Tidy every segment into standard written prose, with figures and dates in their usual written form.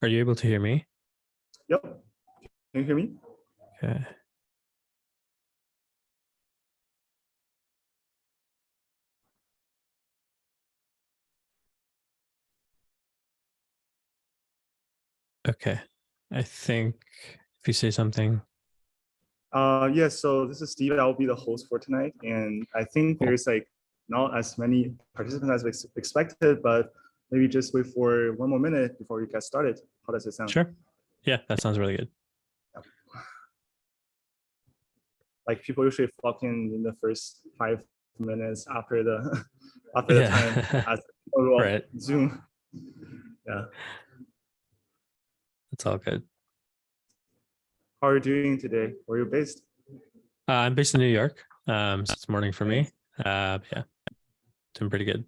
Are you able to hear me? Yep. Can you hear me? Okay. Okay. I think if you say something. Yes, so this is Steve. I'll be the host for tonight. And I think Cool. there's like not as many participants as expected, but maybe just wait for one more minute before we get started. How does it sound? Sure. Yeah, that sounds really good. Like people usually flock in the first 5 minutes after the after the time as Right. Zoom. Yeah. That's all good. How are you doing today? Where are you based? I'm based in New York. So it's morning for me. Yeah, doing pretty good.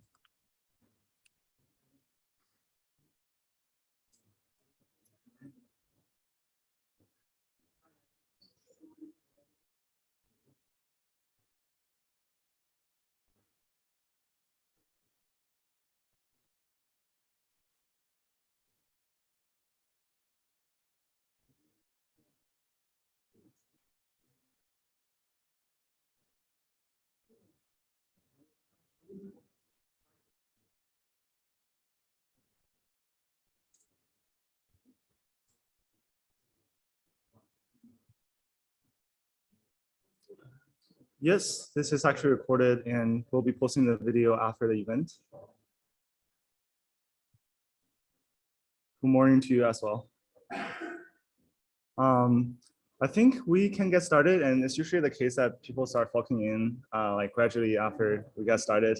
Yes, this is actually recorded and we'll be posting the video after the event. Good morning to you as well. I think we can get started, and it's usually the case that people start flocking in like gradually after we get started.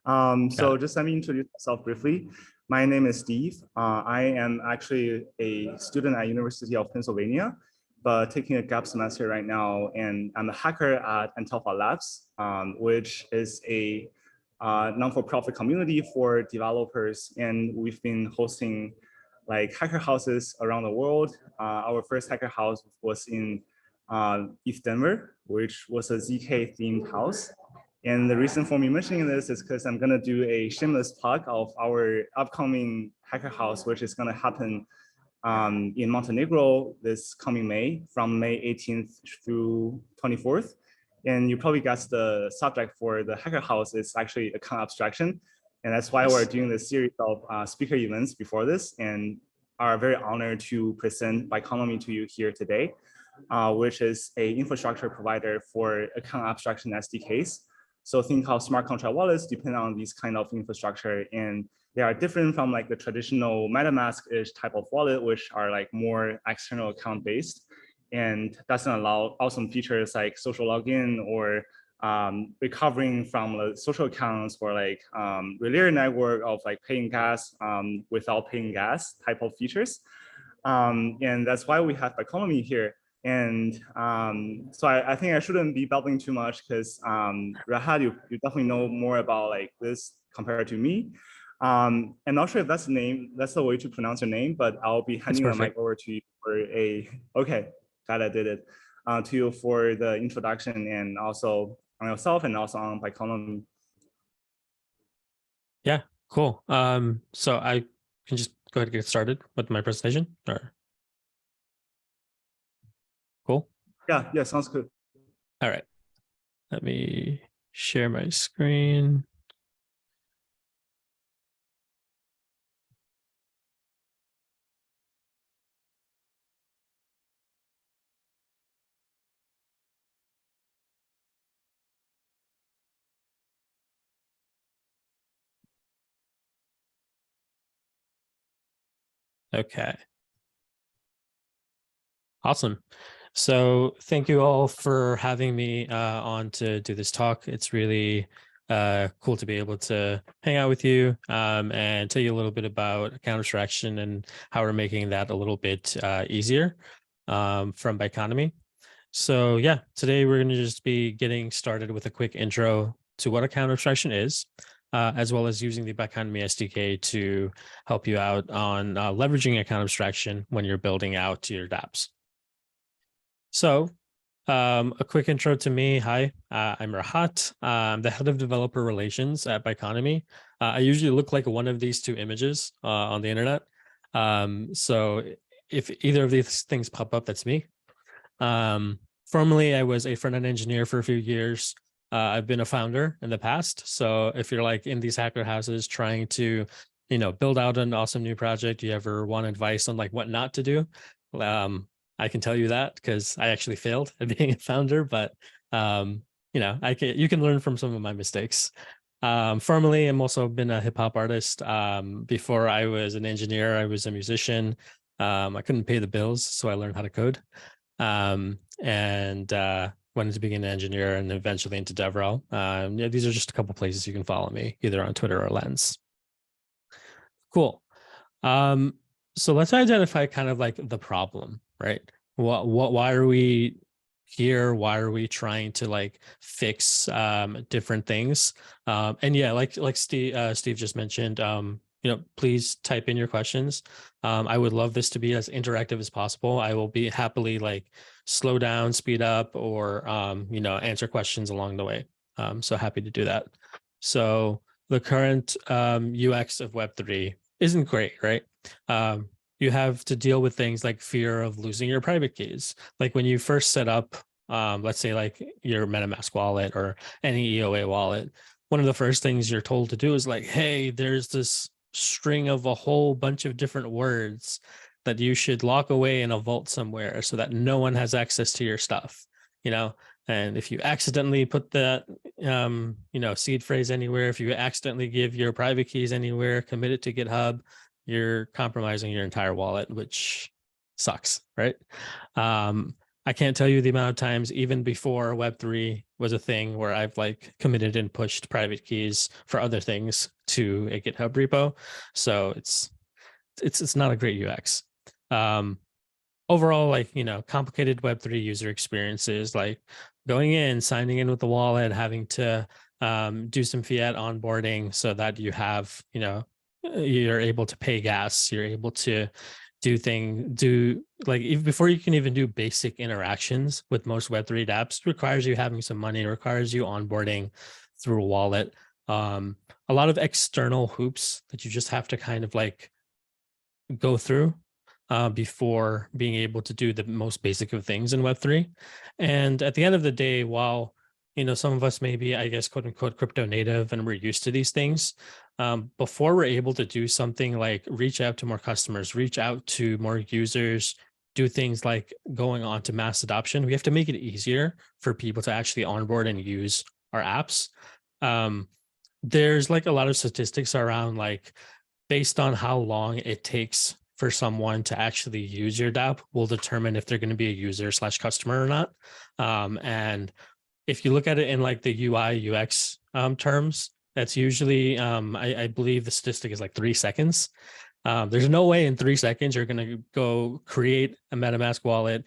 So just let me introduce myself briefly. My name is Steve. I am actually a student at University of Pennsylvania, but taking a gap semester right now, and I'm a hacker at Antalpha Labs, which is a non-for-profit community for developers, and we've been hosting like hacker houses around the world. Our first hacker house was in East Denver, which was a ZK themed house. And the reason for me mentioning this is because I'm gonna do a shameless plug of our upcoming hacker house, which is gonna happen in Montenegro this coming May, from May 18th through 24th. And you probably guessed the subject for the hacker house is actually account abstraction. And that's why we're doing this series of speaker events before this, and are very honored to present Biconomy to you here today, which is an infrastructure provider for account abstraction SDKs. So think how smart contract wallets depend on these kind of infrastructure, and they are different from like the traditional MetaMask-ish type of wallet, which are like more external account based, and doesn't allow awesome features like social login or recovering from the social accounts, or like relay network of like paying gas without paying gas type of features. And that's why we have Biconomy here. And so I think I shouldn't be babbling too much, because Rahad, you definitely know more about like this compared to me. I'm not sure if that's the way to pronounce your name, but I'll be handing the mic over to you for okay, glad I did it, to you for the introduction, and also on yourself and also on Biconomy. Yeah, cool. So I can just go ahead and get started with my presentation, or? Cool. Yeah, sounds good. All right. Let me share my screen. Okay. Awesome. So thank you all for having me on to do this talk. It's really cool to be able to hang out with you and tell you a little bit about account abstraction and how we're making that a little bit easier from Biconomy. So yeah, today we're going to just be getting started with a quick intro to what account abstraction is, as well as using the Biconomy SDK to help you out on leveraging account abstraction when you're building out your dApps. So a quick intro to me. Hi, I'm Rahat. I'm the head of developer relations at Biconomy. I usually look like one of these two images on the internet. So if either of these things pop up, that's me. Formerly, I was a front-end engineer for a few years. I've been a founder in the past. So if you're like in these hacker houses trying to, build out an awesome new project, you ever want advice on like what not to do? I can tell you that because I actually failed at being a founder, but you can learn from some of my mistakes. Formerly, I'm also been a hip hop artist. Before I was an engineer, I was a musician. I couldn't pay the bills, so I learned how to code. And went into being an engineer and eventually into DevRel. Yeah, these are just a couple places you can follow me, either on Twitter or Lens. Cool. So let's identify kind of like the problem, right? Why are we here? Why are we trying to like fix different things? And yeah, like Steve just mentioned, please type in your questions. I would love this to be as interactive as possible. I will be happily like slow down, speed up, or answer questions along the way. So happy to do that. So the current UX of Web3 isn't great, right? You have to deal with things like fear of losing your private keys. Like when you first set up, let's say like your MetaMask wallet or any EOA wallet, one of the first things you're told to do is like, hey, there's this string of a whole bunch of different words that you should lock away in a vault somewhere so that no one has access to your stuff, and if you accidentally put that seed phrase anywhere, if you accidentally give your private keys anywhere, commit it to GitHub, you're compromising your entire wallet, which sucks, right? I can't tell you the amount of times, even before Web3 was a thing, where I've like committed and pushed private keys for other things to a GitHub repo. So it's not a great UX. Overall, like, complicated Web3 user experiences, like going in, signing in with the wallet, having to do some fiat onboarding so that you have, you're able to pay gas, you're able to do like even before you can even do basic interactions with most Web3 dApps, requires you having some money, requires you onboarding through a wallet. A lot of external hoops that you just have to kind of like go through before being able to do the most basic of things in Web3. And at the end of the day, while some of us may be, I guess, quote unquote, crypto native and we're used to these things, before we're able to do something like reach out to more customers, reach out to more users, do things like going on to mass adoption, we have to make it easier for people to actually onboard and use our apps. There's like a lot of statistics around like based on how long it takes for someone to actually use your dApp will determine if they're going to be a user / customer or not. And if you look at it in like the UI UX terms, that's usually, I believe the statistic is like 3 seconds. There's no way in 3 seconds you're going to go create a MetaMask wallet,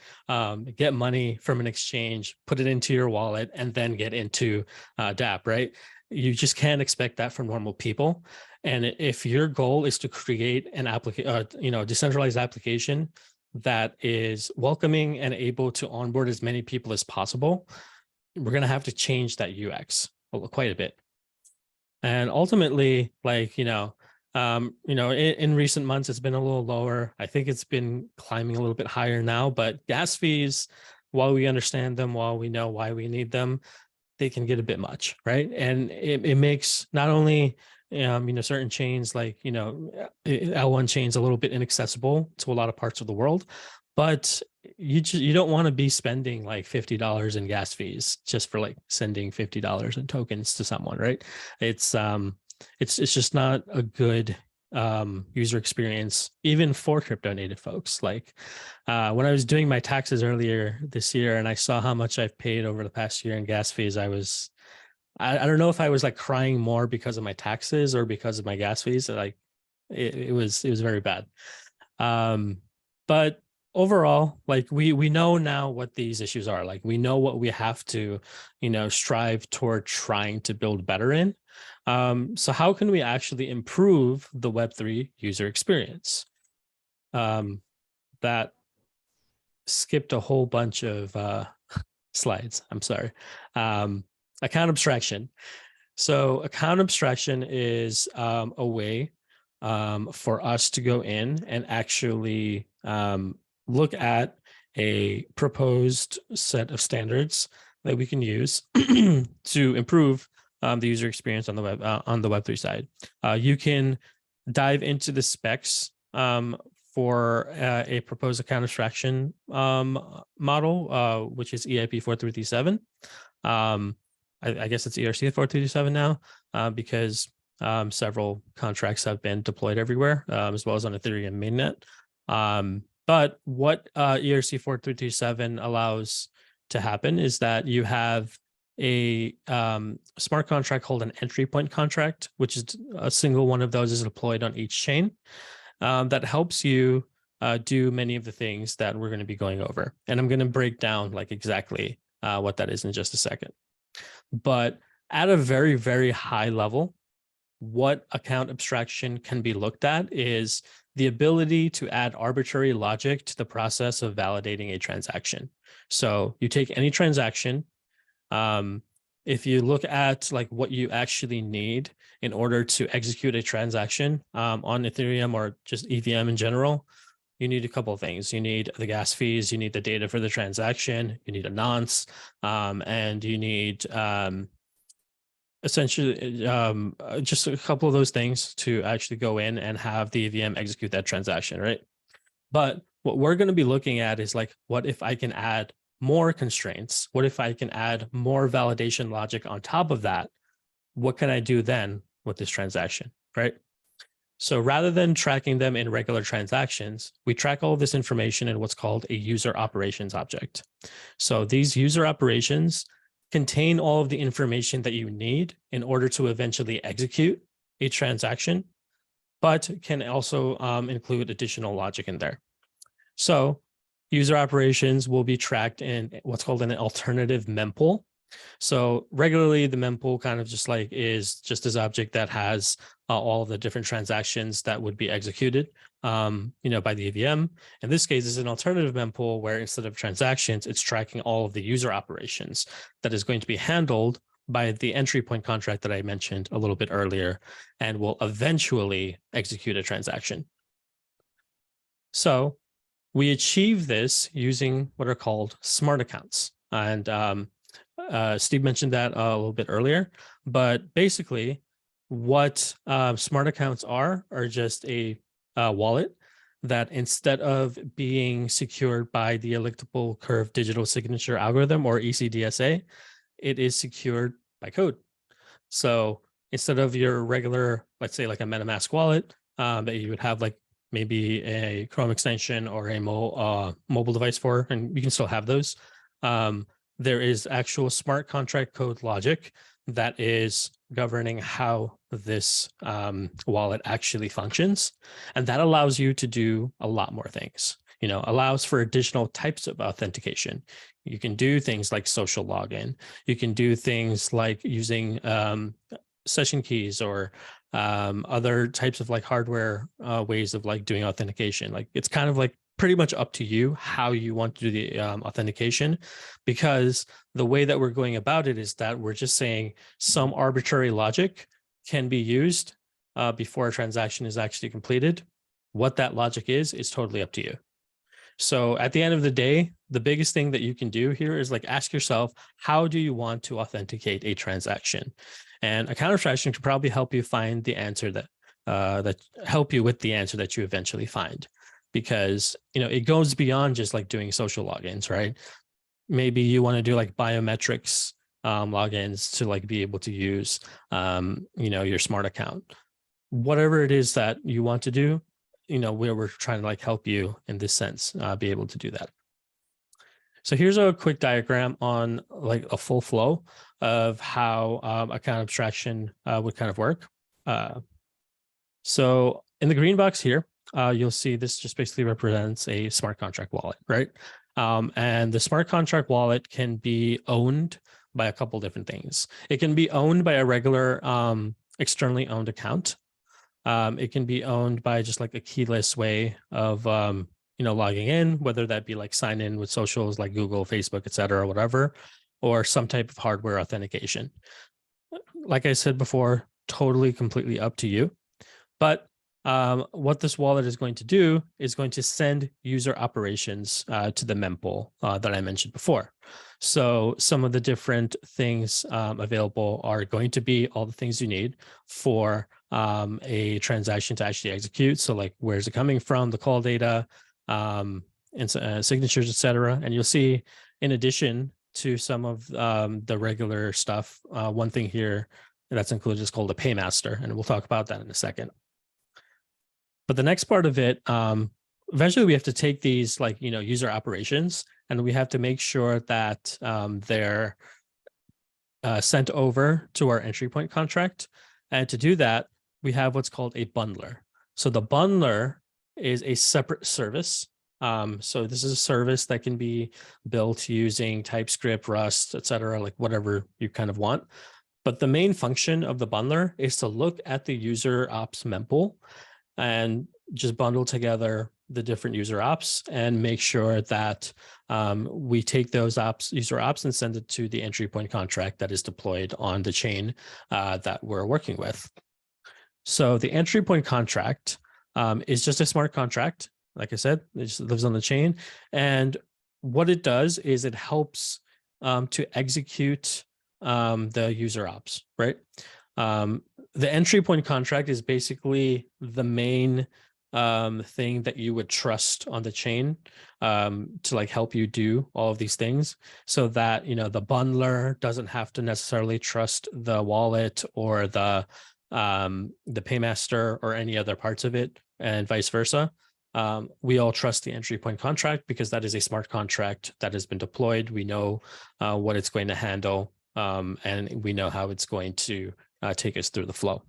get money from an exchange, put it into your wallet, and then get into dApp, right? You just can't expect that from normal people. And if your goal is to create an decentralized application that is welcoming and able to onboard as many people as possible, we're going to have to change that UX quite a bit. And ultimately, like, in recent months, it's been a little lower. I think it's been climbing a little bit higher now, but gas fees, while we understand them, while we know why we need them, they can get a bit much, right? And it makes not only certain chains like L1 chains a little bit inaccessible to a lot of parts of the world, but you don't want to be spending like $50 in gas fees just for like sending $50 in tokens to someone, right? It's just not a good user experience, even for crypto native folks. Like when I was doing my taxes earlier this year and I saw how much I've paid over the past year in gas fees, I don't know if I was like crying more because of my taxes or because of my gas fees. Like it was very bad. But overall, like we know now what these issues are. Like we know what we have to, strive toward trying to build better in. So how can we actually improve the Web3 user experience? That skipped a whole bunch of slides. I'm sorry. Account abstraction. So account abstraction is a way for us to go in and actually look at a proposed set of standards that we can use to improve the user experience on the Web3 side. You can dive into the specs for a proposed account abstraction model, which is EIP 4337. I guess it's ERC 4337 now, because several contracts have been deployed everywhere, as well as on Ethereum mainnet. But what ERC 4337 allows to happen is that you have a smart contract called an entry point contract, which is a single one of those is deployed on each chain, that helps you do many of the things that we're going to be going over. And I'm going to break down like exactly what that is in just a second. But at a very, very high level, what account abstraction can be looked at is the ability to add arbitrary logic to the process of validating a transaction. So you take any transaction, if you look at like what you actually need in order to execute a transaction on Ethereum or just EVM in general, you need a couple of things. You need the gas fees, you need the data for the transaction, you need a nonce, and you need essentially just a couple of those things to actually go in and have the EVM execute that transaction, right? But what we're going to be looking at is like, what if I can add more constraints? What if I can add more validation logic on top of that? What can I do then with this transaction, right? So rather than tracking them in regular transactions, we track all of this information in what's called a user operations object. So these user operations contain all of the information that you need in order to eventually execute a transaction, but can also include additional logic in there. So user operations will be tracked in what's called an alternative mempool. So regularly the mempool kind of just like is just this object that has all of the different transactions that would be executed, by the EVM. In this case, it's an alternative mempool where instead of transactions, it's tracking all of the user operations that is going to be handled by the entry point contract that I mentioned a little bit earlier, and will eventually execute a transaction. So we achieve this using what are called smart accounts. And Steve mentioned that a little bit earlier, but basically what smart accounts are just a wallet that instead of being secured by the elliptical curve digital signature algorithm or ECDSA, it is secured by code. So instead of your regular, let's say like a MetaMask wallet that you would have like maybe a Chrome extension or a mobile device for, and you can still have those. There is actual smart contract code logic that is governing how this wallet actually functions. And that allows you to do a lot more things, allows for additional types of authentication. You can do things like social login. You can do things like using session keys or other types of like hardware ways of like doing authentication. Like it's kind of like pretty much up to you how you want to do the authentication, because the way that we're going about it is that we're just saying some arbitrary logic can be used before a transaction is actually completed. What that logic is totally up to you. So at the end of the day, the biggest thing that you can do here is like ask yourself, how do you want to authenticate a transaction? And account abstraction could probably help you find the answer that help you with the answer that you eventually find, because it goes beyond just like doing social logins, right? Maybe you want to do like biometrics logins to like be able to use your smart account. Whatever it is that you want to do, we're trying to like help you in this sense be able to do that. So here's a quick diagram on like a full flow of how account abstraction would kind of work. So in the green box here, you'll see this just basically represents a smart contract wallet, right? And the smart contract wallet can be owned by a couple different things. It can be owned by a regular externally owned account. It can be owned by just like a keyless way of logging in, whether that be like sign in with socials like Google, Facebook, et cetera, or whatever, or some type of hardware authentication. Like I said before, totally, completely up to you. But what this wallet is going to do is going to send user operations to the mempool that I mentioned before. So some of the different things available are going to be all the things you need for a transaction to actually execute. So like, where's it coming from, the call data, and signatures, etc. And you'll see, in addition to some of the regular stuff, one thing here that's included is called a paymaster, and we'll talk about that in a second. But the next part of it, eventually we have to take these like, user operations, and we have to make sure that they're sent over to our entry point contract. And to do that, we have what's called a bundler. So the bundler is a separate service. So this is a service that can be built using TypeScript, Rust, etc., like whatever you kind of want. But the main function of the bundler is to look at the user ops mempool and just bundle together the different user ops and make sure that we take those user ops and send it to the entry point contract that is deployed on the chain that we're working with. So the entry point contract is just a smart contract. Like I said, it just lives on the chain. And what it does is it helps to execute the user ops, right? The entry point contract is basically the main thing that you would trust on the chain to like help you do all of these things, so that the bundler doesn't have to necessarily trust the wallet or the paymaster or any other parts of it, and vice versa. We all trust the entry point contract because that is a smart contract that has been deployed. We know what it's going to handle, and we know how it's going to take us through the flow.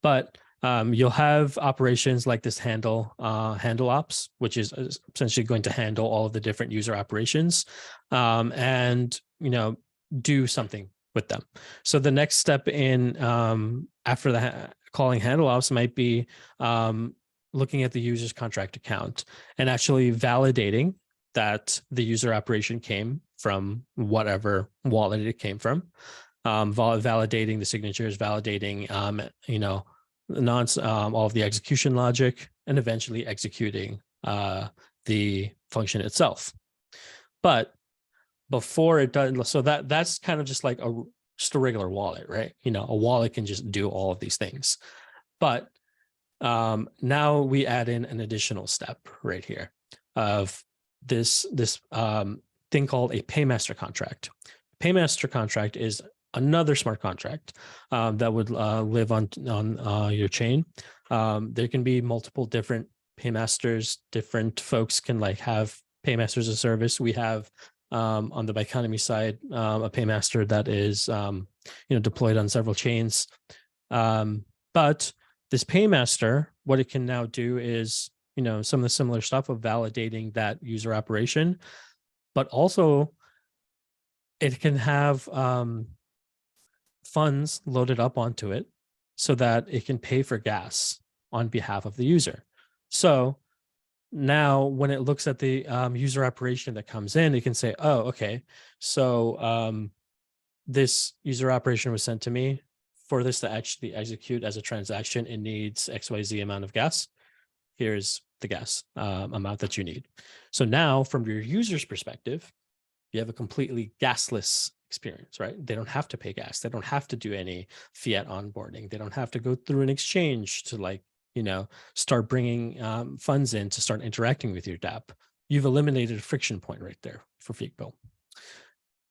But you'll have operations like this handle ops, which is essentially going to handle all of the different user operations, and do something with them. So the next step in after the calling handle ops might be looking at the user's contract account and actually validating that the user operation came from whatever wallet it came from, validating the signatures, validating all of the execution logic, and eventually executing the function itself. But before it does, so that's kind of just like just a regular wallet, right? A wallet can just do all of these things. But now we add in an additional step right here of this thing called a paymaster contract. Paymaster contract is another smart contract that would live on your chain. There can be multiple different paymasters. Different folks can like have paymasters as a service. We have on the Biconomy side a paymaster that is deployed on several chains. But this paymaster, what it can now do is some of the similar stuff of validating that user operation, but also it can have funds loaded up onto it so that it can pay for gas on behalf of the user. So now when it looks at the user operation that comes in, it can say, oh, okay, so this user operation was sent to me. For this to actually execute as a transaction, it needs XYZ amount of gas. Here's the gas amount that you need. So now from your user's perspective, you have a completely gasless experience, right? They don't have to pay gas. They don't have to do any fiat onboarding. They don't have to go through an exchange to start bringing funds in to start interacting with your dApp. You've eliminated a friction point right there for Figbill.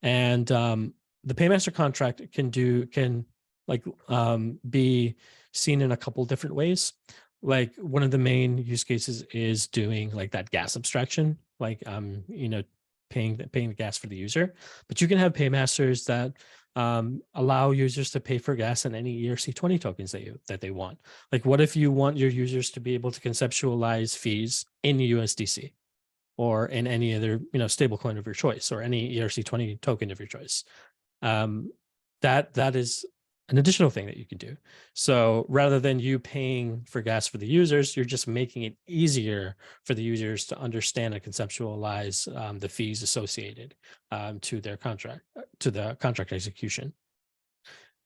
And the paymaster contract can be seen in a couple different ways. Like one of the main use cases is doing like that gas abstraction, like paying the gas for the user. But you can have paymasters that allow users to pay for gas in any ERC20 tokens that they want. Like what if you want your users to be able to conceptualize fees in USDC or in any other stablecoin of your choice, or any ERC20 token of your choice? That is an additional thing that you can do. So rather than you paying for gas for the users, you're just making it easier for the users to understand and conceptualize the fees associated to their contract, to the contract execution.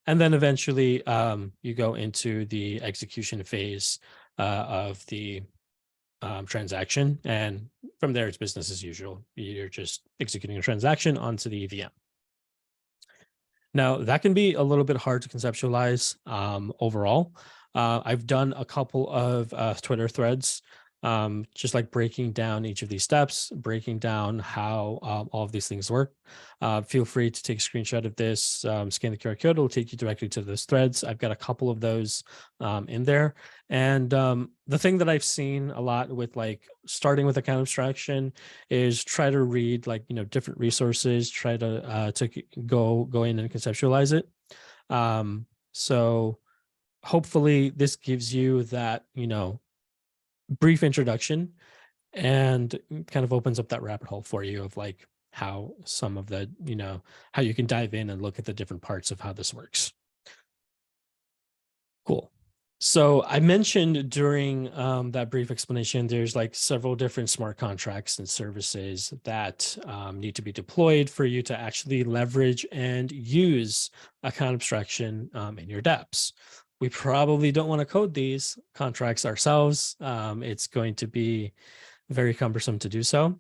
And then eventually you go into the execution phase of the transaction. And from there, it's business as usual. You're just executing a transaction onto the EVM. Now, that can be a little bit hard to conceptualize overall. I've done a couple of Twitter threads, just like breaking down each of these steps, breaking down how all of these things work. Feel free to take a screenshot of this, scan the QR code, it'll take you directly to those threads. I've got a couple of those in there. And the thing that I've seen a lot with like starting with account abstraction is try to read like, different resources, try to go in and conceptualize it. So hopefully this gives you that, brief introduction and kind of opens up that rabbit hole for you of like how some of the, how you can dive in and look at the different parts of how this works. Cool. So I mentioned during that brief explanation, there's like several different smart contracts and services that need to be deployed for you to actually leverage and use account abstraction in your dApps. We probably don't want to code these contracts ourselves. It's going to be very cumbersome to do so.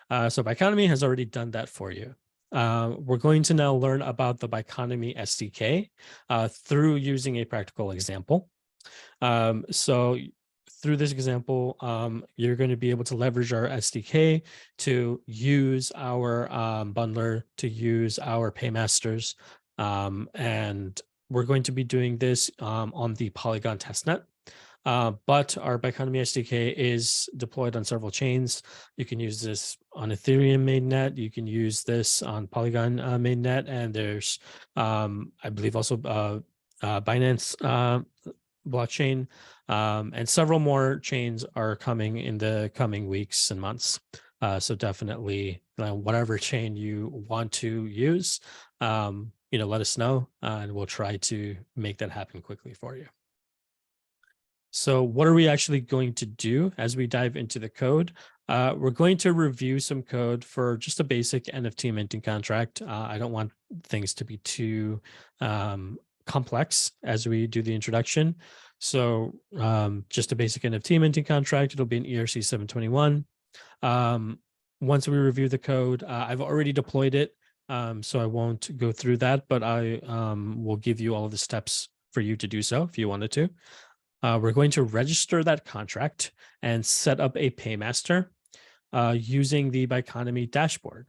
So Biconomy has already done that for you. We're going to now learn about the Biconomy SDK through using a practical example. So through this example, you're going to be able to leverage our SDK to use our bundler, to use our paymasters, and we're going to be doing this on the Polygon testnet. But our Biconomy SDK is deployed on several chains. You can use this on Ethereum mainnet. You can use this on Polygon mainnet. And there's, I believe, also Binance blockchain. And several more chains are coming in the coming weeks and months. So definitely whatever chain you want to use, let us know and we'll try to make that happen quickly for you. So what are we actually going to do as we dive into the code? We're going to review some code for just a basic NFT minting contract. I don't want things to be too complex as we do the introduction. So just a basic NFT minting contract, it'll be an ERC 721. Once we review the code, I've already deployed it, so I won't go through that, but I will give you all of the steps for you to do so if you wanted to. We're going to register that contract and set up a paymaster using the Biconomy dashboard.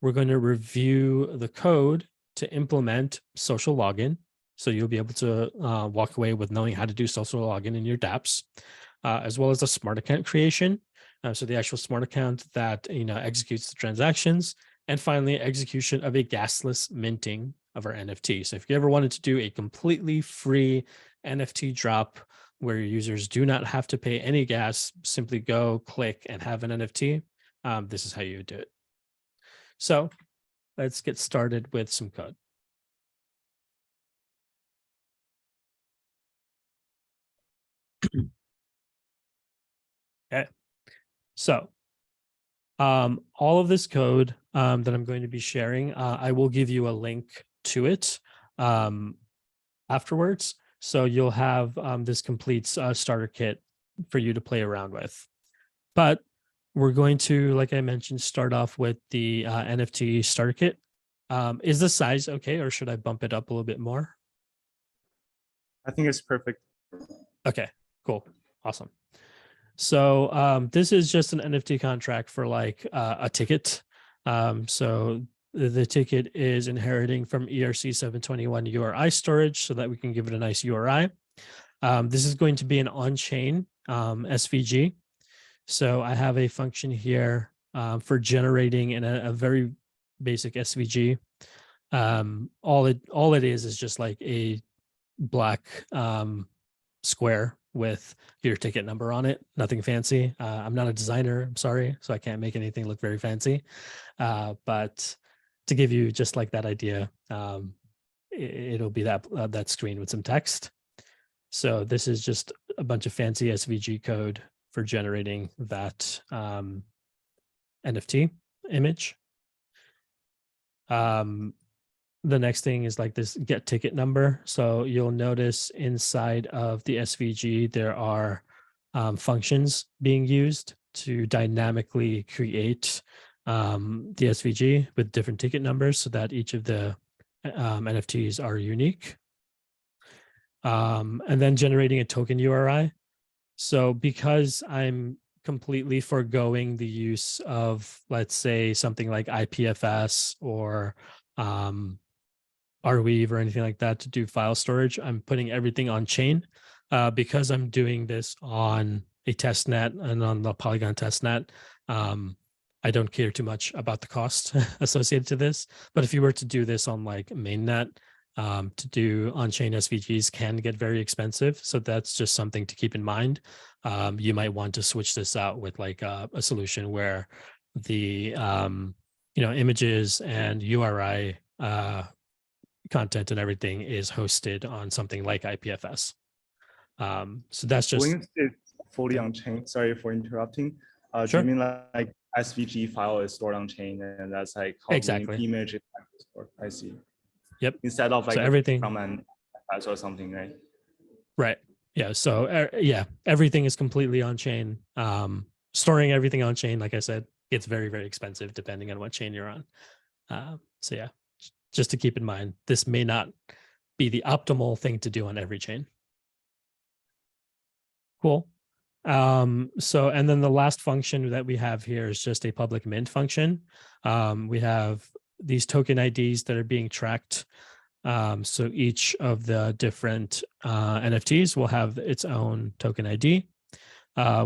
We're going to review the code to implement social login. So you'll be able to walk away with knowing how to do social login in your dApps, as well as a smart account creation. So the actual smart account that executes the transactions, and finally execution of a gasless minting of our NFT. So if you ever wanted to do a completely free NFT drop where your users do not have to pay any gas, simply go click and have an NFT, this is how you would do it. So let's get started with some code. Okay, so all of this code that I'm going to be sharing, I will give you a link to it afterwards. So you'll have this complete starter kit for you to play around with. But we're going to, like I mentioned, start off with the NFT starter kit. Is the size okay, or should I bump it up a little bit more? I think it's perfect. Okay, cool. Awesome. So this is just an NFT contract for like a ticket. So the ticket is inheriting from ERC 721 URI storage so that we can give it a nice URI. This is going to be an on-chain SVG. So I have a function here for generating in a very basic SVG. All it is just like a black square with your ticket number on it. Nothing fancy. I'm not a designer, I'm sorry, so I can't make anything look very fancy. But to give you just like that idea, it'll be that screen with some text. So this is just a bunch of fancy SVG code for generating that NFT image. The next thing is like this get ticket number. So you'll notice inside of the SVG, there are functions being used to dynamically create the SVG with different ticket numbers so that each of the NFTs are unique. And then generating a token URI. So because I'm completely foregoing the use of, let's say, something like IPFS or Arweave or anything like that to do file storage, I'm putting everything on chain because I'm doing this on a test net and on the Polygon test net. I don't care too much about the cost associated to this, but if you were to do this on like mainnet, to do on-chain SVGs can get very expensive. So that's just something to keep in mind. You might want to switch this out with like a solution where the images and URI content and everything is hosted on something like IPFS. So that's just when it's fully on chain. Sorry for interrupting. Sure. Do you mean like SVG file is stored on chain and that's like how Exactly. the image is stored? I see. Yep. Instead of like so everything from an IPFS or something, right? Right. Yeah. So yeah, everything is completely on chain. Storing everything on chain, like I said, it's very, very expensive depending on what chain you're on. So yeah, just to keep in mind, this may not be the optimal thing to do on every chain. Cool. So, and then the last function that we have here is just a public mint function. We have these token IDs that are being tracked. So each of the different NFTs will have its own token ID.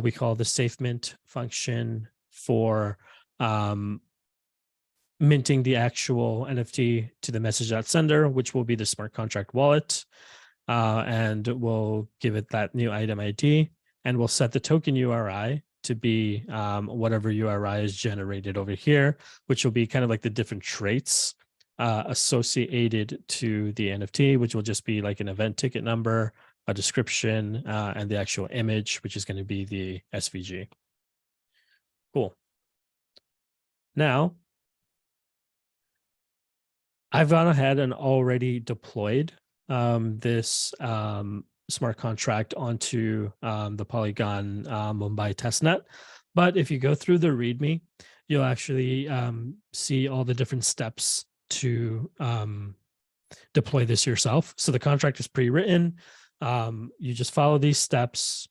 We call the safe mint function for minting the actual NFT to the message.sender, which will be the smart contract wallet. And we'll give it that new item ID, and we'll set the token URI to be whatever URI is generated over here, which will be kind of like the different traits associated to the NFT, which will just be like an event ticket number, a description, and the actual image, which is going to be the SVG. Cool. Now, I've gone ahead and already deployed this smart contract onto the Polygon Mumbai testnet. But if you go through the README, you'll actually see all the different steps to deploy this yourself. So the contract is pre-written. You just follow these steps,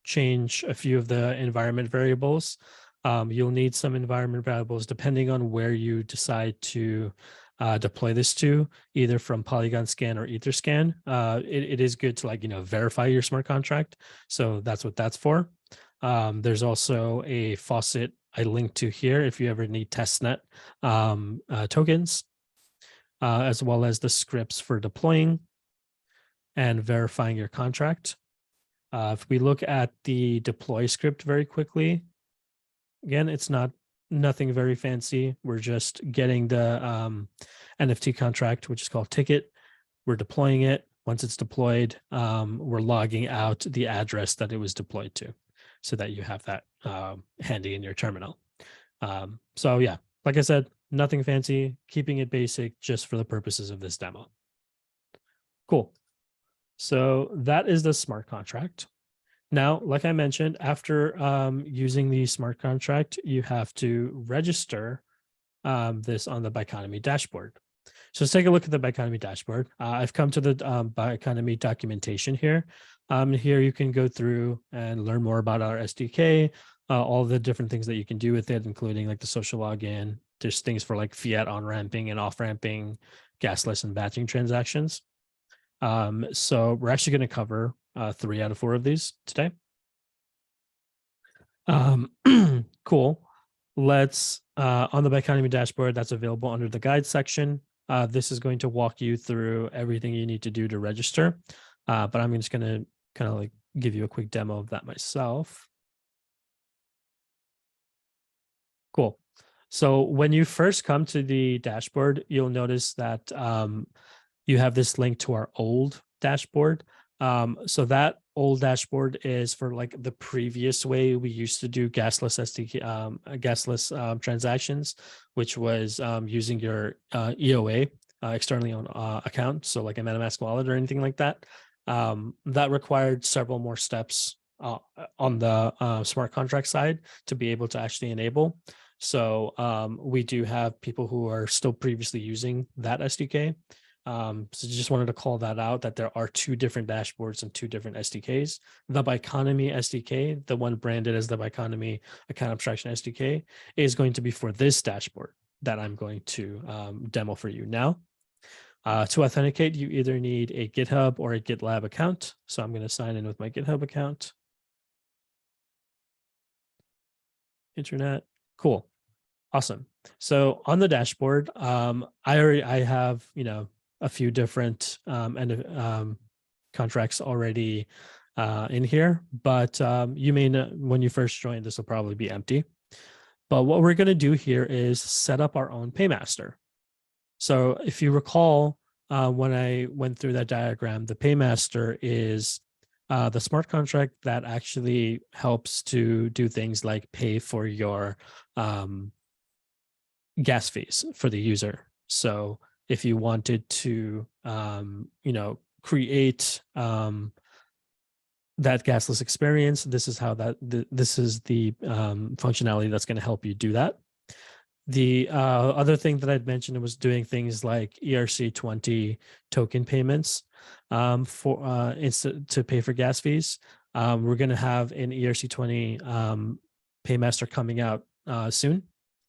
change a few of the environment variables. You'll need some environment variables depending on where you decide to deploy this to, either from Polygon Scan or Etherscan. It is good to verify your smart contract. So that's what that's for. There's also a faucet I linked to here if you ever need testnet tokens, as well as the scripts for deploying and verifying your contract. If we look at the deploy script very quickly, again, it's nothing very fancy. We're just getting the NFT contract, which is called ticket. We're deploying it. Once it's deployed, we're logging out the address that it was deployed to so that you have that handy in your terminal. So yeah, like I said, nothing fancy, keeping it basic just for the purposes of this demo. Cool. So that is the smart contract. Now, like I mentioned, after using the smart contract, you have to register this on the Biconomy dashboard. So let's take a look at the Biconomy dashboard. I've come to the Biconomy documentation here. Here you can go through and learn more about our SDK, all the different things that you can do with it, including like the social login. There's things for like fiat on-ramping and off-ramping, gasless and batching transactions. So we're actually going to cover 3 out of 4 of these today. Cool. Let's, on the Biconomy dashboard that's available under the guide section, this is going to walk you through everything you need to do to register. But I'm just going to kind of like give you a quick demo of that myself. Cool. So when you first come to the dashboard, you'll notice that you have this link to our old dashboard. So that old dashboard is for like the previous way we used to do gasless SDK, gasless transactions, which was using your EOA, externally owned account. So like a MetaMask wallet or anything like that. That required several more steps on the smart contract side to be able to actually enable. So we do have people who are still previously using that SDK. So just wanted to call that out, that there are two different dashboards and two different SDKs. The Biconomy SDK, the one branded as the Biconomy Account Abstraction SDK, is going to be for this dashboard that I'm going to demo for you now. To authenticate, you either need a GitHub or a GitLab account. So I'm going to sign in with my GitHub account. Internet, cool, awesome. So on the dashboard, I have a few different contracts already in here, but you may not, when you first join, this will probably be empty. But what we're going to do here is set up our own paymaster. So if you recall, when I went through that diagram, the paymaster is the smart contract that actually helps to do things like pay for your gas fees for the user. So if you wanted to, create that gasless experience, this is how this is the functionality that's going to help you do that. The other thing that I'd mentioned was doing things like ERC20 token payments to pay for gas fees. We're going to have an ERC20 paymaster coming out soon.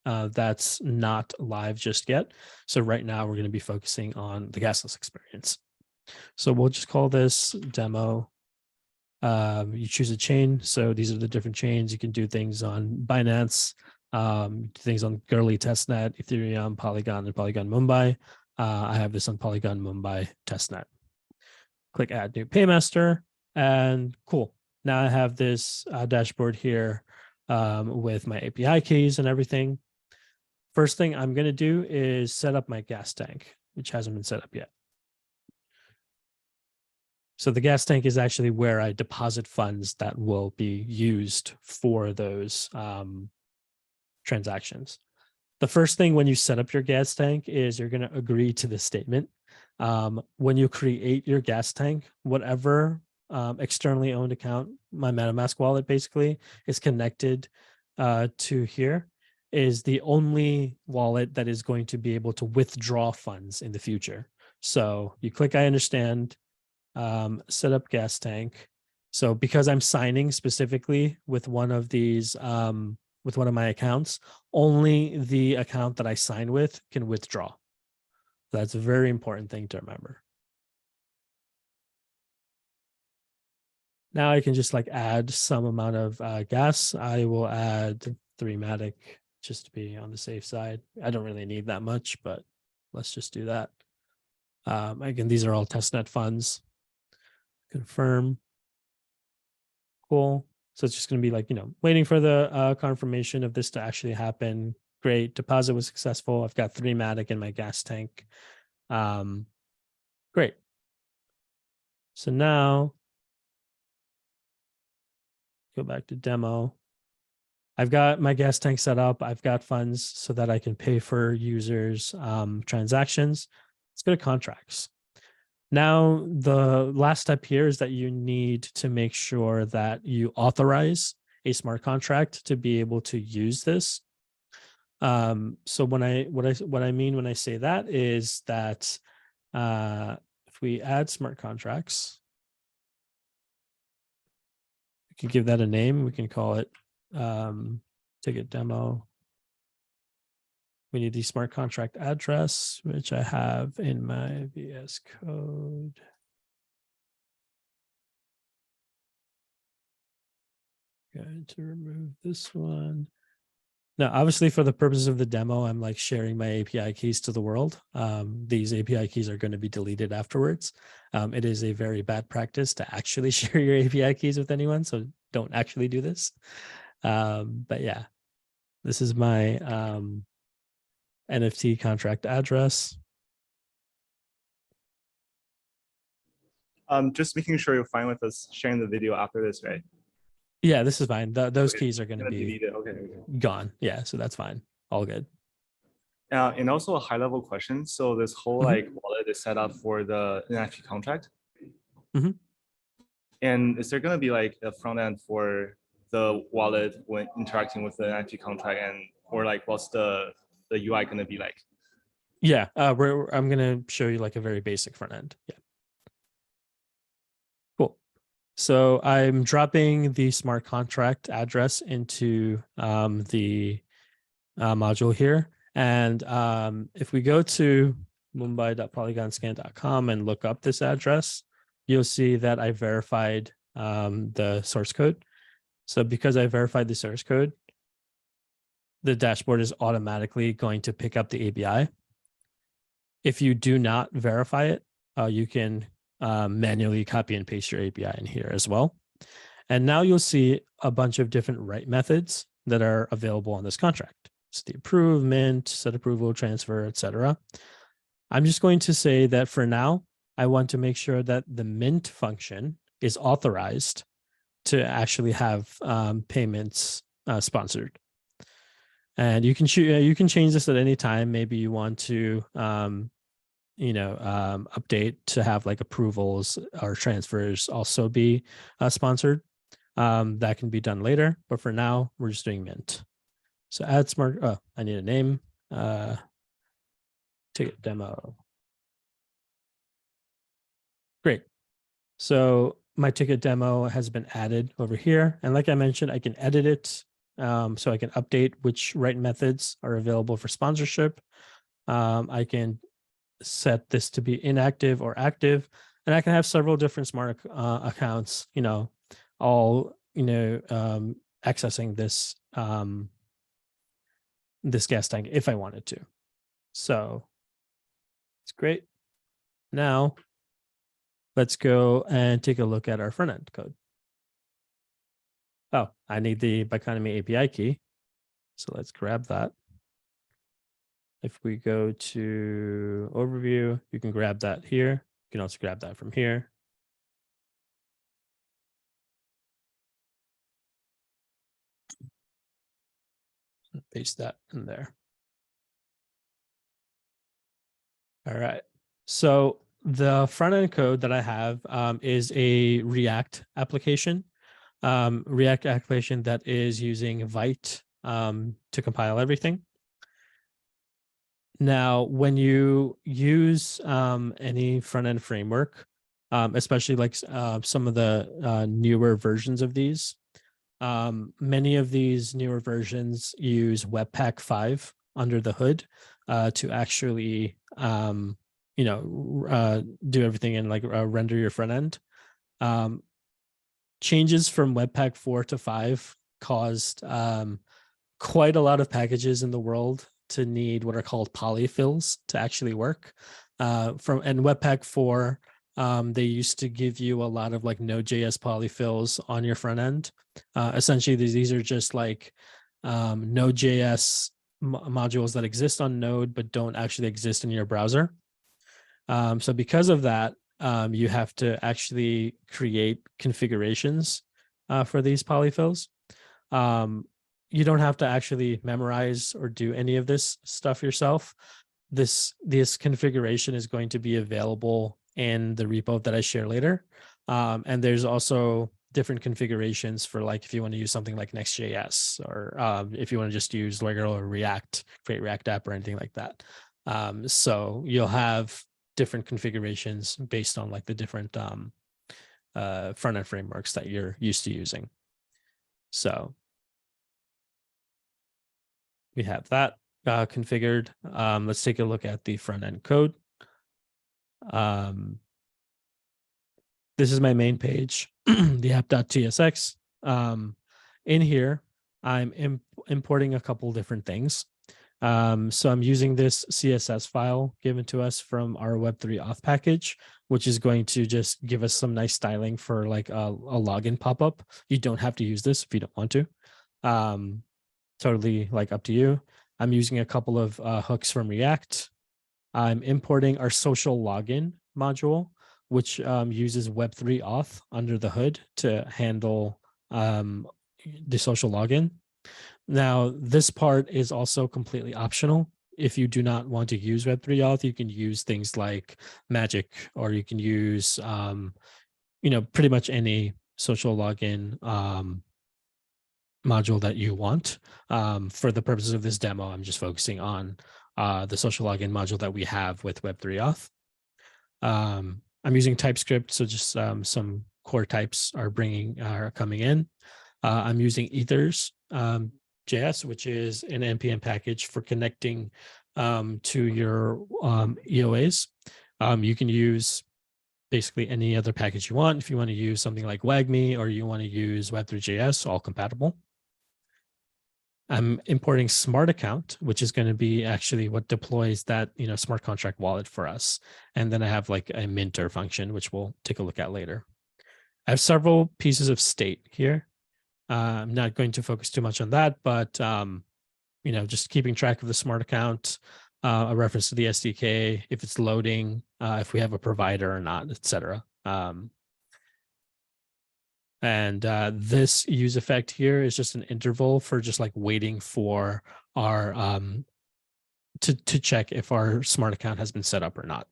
That's not live just yet. So right now we're going to be focusing on the gasless experience. So we'll just call this demo. You choose a chain. So these are the different chains. You can do things on Binance, things on Girly Testnet, Ethereum, Polygon, and Polygon Mumbai. I have this on Polygon Mumbai Testnet. Click Add New Paymaster, and cool. Now I have this dashboard here with my API keys and everything. First thing I'm going to do is set up my gas tank, which hasn't been set up yet. So the gas tank is actually where I deposit funds that will be used for those transactions. The first thing when you set up your gas tank is you're going to agree to this statement. When you create your gas tank, whatever externally owned account, my MetaMask wallet basically is connected to here, is the only wallet that is going to be able to withdraw funds in the future. So you click I understand, set up gas tank. So because I'm signing specifically with one of these, with one of my accounts, only the account that I sign with can withdraw. That's a very important thing to remember. Now I can just like add some amount of gas. I will add 3 Matic just to be on the safe side. I don't really need that much, but let's just do that. Again, these are all testnet funds. Confirm. Cool. So it's just going to be like, waiting for the confirmation of this to actually happen. Great. Deposit was successful. I've got 3 Matic in my gas tank. Great. So now go back to demo. I've got my gas tank set up. I've got funds so that I can pay for users' transactions. Let's go to contracts. Now, the last step here is that you need to make sure that you authorize a smart contract to be able to use this. So what I mean when I say that is that if we add smart contracts, we can give that a name. We can call it ticket demo. We need the smart contract address, which I have in my VS Code. Going to remove this one. Now, obviously, for the purposes of the demo, I'm like sharing my API keys to the world. These API keys are going to be deleted afterwards. It is a very bad practice to actually share your API keys with anyone, so don't actually do this. But yeah, this is my NFT contract address. Just making sure you're fine with us sharing the video after this, right? Yeah, this is fine. Those keys are going to be gone. Yeah, so that's fine. All good. And also a high level question. So this whole like wallet is set up for the NFT contract. And is there going to be like a front end for the wallet when interacting with the NFT contract, and or like what's the UI going to be like? Yeah, I'm going to show you like a very basic front end. Yeah. Cool. So I'm dropping the smart contract address into the module here. And if we go to mumbai.polygonscan.com and look up this address, you'll see that I verified the source code. So because I verified the source code, the dashboard is automatically going to pick up the API. If you do not verify it, you can manually copy and paste your API in here as well. And now you'll see a bunch of different write methods that are available on this contract. It's the approve, mint, set approval, transfer, etc. I'm just going to say that for now, I want to make sure that the mint function is authorized to actually have payments sponsored. And you can change this at any time. Maybe you want to update to have like approvals or transfers also be sponsored. That can be done later, but for now we're just doing mint. So add smart. Oh, I need a name. Ticket demo. Great. So my ticket demo has been added over here, and like I mentioned, I can edit it. So I can update which write methods are available for sponsorship. I can set this to be inactive or active, and I can have several different smart accounts, all, accessing this, this gas tank if I wanted to. So it's great. Now let's go and take a look at our front end code. Oh, I need the Biconomy API key. So let's grab that. If we go to overview, you can grab that here. You can also grab that from here. Paste that in there. All right. So the front end code that I have is a React application. React application that is using Vite to compile everything. Now, when you use any front-end framework, especially like some of the newer versions of these, many of these newer versions use Webpack 5 under the hood to actually, do everything and like render your front end. Changes from Webpack 4 to 5 caused quite a lot of packages in the world to need what are called polyfills to actually work. And Webpack 4, they used to give you a lot of like Node.js polyfills on your front end. Essentially, these are just like Node.js modules that exist on Node but don't actually exist in your browser. So because of that, you have to actually create configurations for these polyfills. You don't have to actually memorize or do any of this stuff yourself. This configuration is going to be available in the repo that I share later. And there's also different configurations for like if you want to use something like Next.js, or if you want to just use regular React, create React app or anything like that. So you'll have different configurations based on like the different front-end frameworks that you're used to using. So we have that configured. Let's take a look at the front-end code. This is my main page, the app.tsx. In here, I'm importing a couple different things. So I'm using this CSS file given to us from our Web3 auth package, which is going to just give us some nice styling for like a login pop-up. You don't have to use this if you don't want to. Totally like up to you. I'm using a couple of hooks from React. I'm importing our social login module, which uses Web3 auth under the hood to handle the social login. Now, this part is also completely optional. If you do not want to use Web3 auth, you can use things like Magic, or you can use pretty much any social login module that you want. For the purposes of this demo, I'm just focusing on the social login module that we have with Web3 Auth. I'm using TypeScript, so just some core types are coming in. I'm using Ethers JS, which is an NPM package for connecting to your EOAs. You can use basically any other package you want. If you want to use something like WagMe or you want to use Web3.js, all compatible. I'm importing Smart Account, which is going to be actually what deploys that smart contract wallet for us. And then I have like a minter function, which we'll take a look at later. I have several pieces of state here. I'm not going to focus too much on that, but just keeping track of the smart account, a reference to the SDK, if it's loading, if we have a provider or not, etc. And this use effect here is just an interval for just like waiting for our to check if our smart account has been set up or not.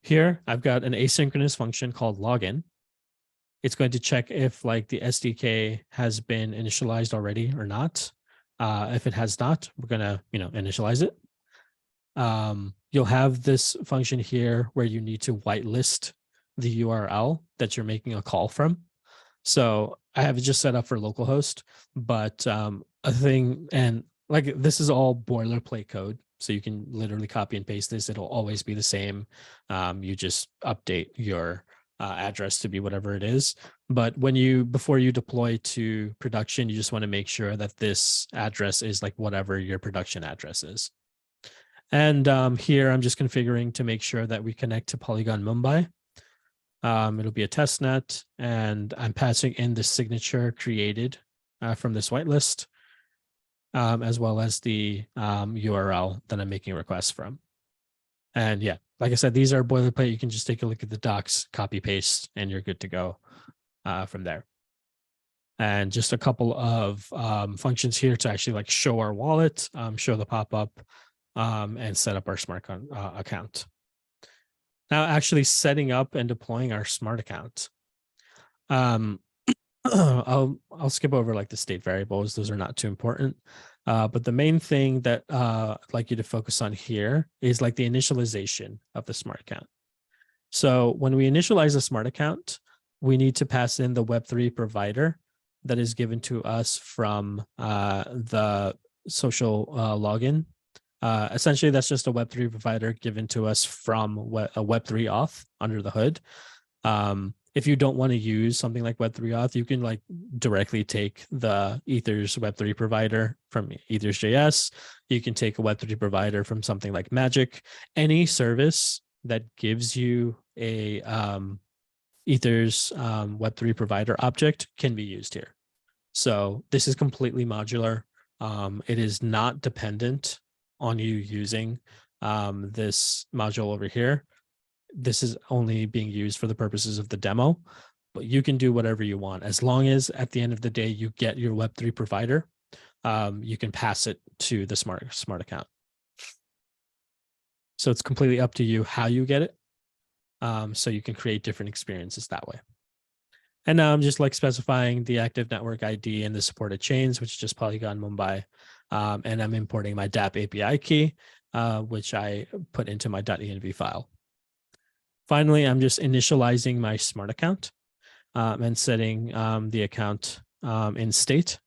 Here, I've got an asynchronous function called login. It's going to check if like the SDK has been initialized already or not. If it has not, we're gonna initialize it. You'll have this function here where you need to whitelist the URL that you're making a call from. So I have it just set up for localhost, but a thing, and like this is all boilerplate code. So you can literally copy and paste this. It'll always be the same. You just update your address to be whatever it is. But before you deploy to production, you just want to make sure that this address is like whatever your production address is. And here I'm just configuring to make sure that we connect to Polygon Mumbai. It'll be a test net, and I'm passing in the signature created from this whitelist, as well as the URL that I'm making requests from. And yeah, like I said, these are boilerplate. You can just take a look at the docs, copy paste, and you're good to go from there. And just a couple of functions here to actually like show our wallet, show the pop-up, and set up our smart account. Now, actually setting up and deploying our smart account. I'll skip over like the state variables. Those are not too important. But the main thing that I'd like you to focus on here is like the initialization of the smart account. So when we initialize a smart account, we need to pass in the Web3 provider that is given to us from the social login. Essentially, that's just a Web3 provider given to us from a Web3 auth under the hood. If you don't want to use something like Web3 auth, you can like directly take the Ethers Web3 provider from Ethers.js. You can take a Web3 provider from something like Magic. Any service that gives you a Ethers Web3 provider object can be used here. So this is completely modular. It is not dependent on you using this module over here. This is only being used for the purposes of the demo, but you can do whatever you want. As long as at the end of the day, you get your Web3 provider, you can pass it to the smart account. So it's completely up to you how you get it. So you can create different experiences that way. And now I'm just like specifying the active network ID and the supported chains, which is just Polygon Mumbai. And I'm importing my dApp API key, which I put into my .env file. Finally, I'm just initializing my smart account and setting the account in state.